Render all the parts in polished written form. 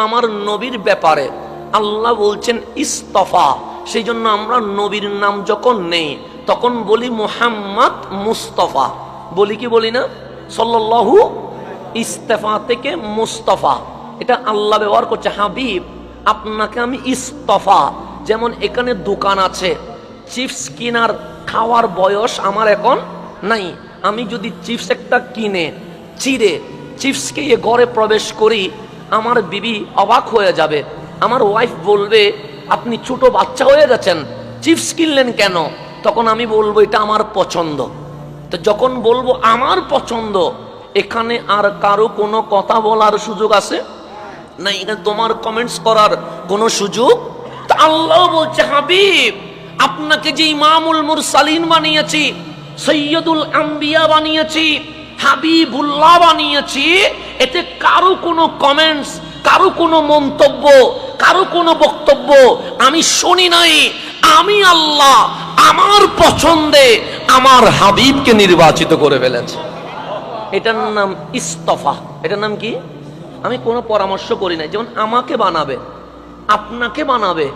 আমার নবীর ব্যাপারে আল্লাহ বলছেন ইস্তফা, সেই জন্য আমরা নবীর নাম যখন নেই তখন বলি মুহাম্মদ মুস্তফা, বলি কি বলি না? সাল্লাল্লাহু, ইস্তেফা থেকে মুস্তফা, এটা আল্লাহ ব্যবহার করছে। হাবিব, আপনাকে আমি ইস্তফা। যেমন এখানে দোকান আছে, চিপস কিনার খাওয়ার বয়স আমার এখন নাই। আমি যদি চিপস একটা কিনে চিড়ে চিপসকে ঘরে প্রবেশ করি, আমার বিবি অবাক হয়ে যাবে। আমার ওয়াইফ বলবে, আপনি ছোট বাচ্চা হয়ে গেছেন, চিপস কিনলেন কেন? তখন আমি বলবো, এটা আমার পছন্দ। তো যখন বলবো আমার পছন্দ, এখানে আর কারো কোনো কথা বলার সুযোগ আছে না, এখানে তোমার কমেন্টস করার কোনো সুযোগ। তা আল্লাহ বলছে, হাবিব, আপনাকে যে ইমামুল মুরসালিন বানিয়েছি, সৈয়দুল আম্বিয়া বানিয়েছি, হাবিবুল্লাহ বানিয়েছি, এতে কারো কোনো কমেন্টস, কারো কোনো মন্তব্য, কারো কোনো বক্তব্য আমি শুনি নাই। আমি আল্লাহ আমার পছন্দে আমার হাবিবকে নির্বাচিত করে ফেলেছি। এটার নাম ইস্তফা। এটার নাম কি? আমি কোনো পরামর্শ করি নাই। যেমন আমাকে বানাবে, আপনাকে বানাবে,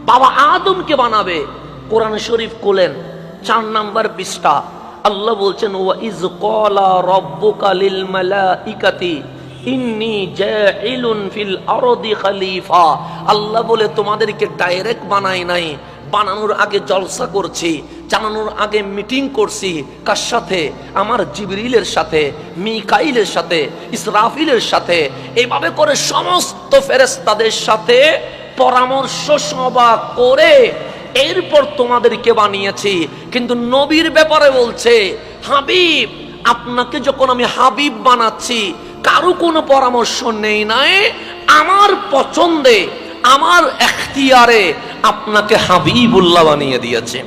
বাবা আদমকে বানাবে। কোরআন শরীফ খোলেন, 4 নম্বর পৃষ্ঠা, আল্লাহ বলছেন, ওয়া ইজ ক্বালা রাব্বুকা লিল মালাইকাতি ইন্নী জাইলুন ফিল আরদি খলিফা। আল্লাহ বলে, তোমাদেরকে ডাইরেক্ট বানাই নাই, বানানোর আগে জলসা করছি, জানানোর আগে মিটিং করছি। কার সাথে? আমার জিবরিলের সাথে, মিকাইলের সাথে, ইসরাফিলের সাথে। এইভাবে করে সমস্ত ফেরেশতাদের সাথে পরামর্শ সভা করে এরপর তোমাদেরকে বানিয়েছি। কিন্তু নবীর ব্যাপারে বলছে, হাবিব, আপনাকে যখন আমি হাবিব বানাচ্ছি, কারো কোনো পরামর্শ নেই নাই, আমার পছন্দে, আমার এখতিয়ারে আপনাকে হাবিবুল্লাহ বানিয়ে দিয়েছে।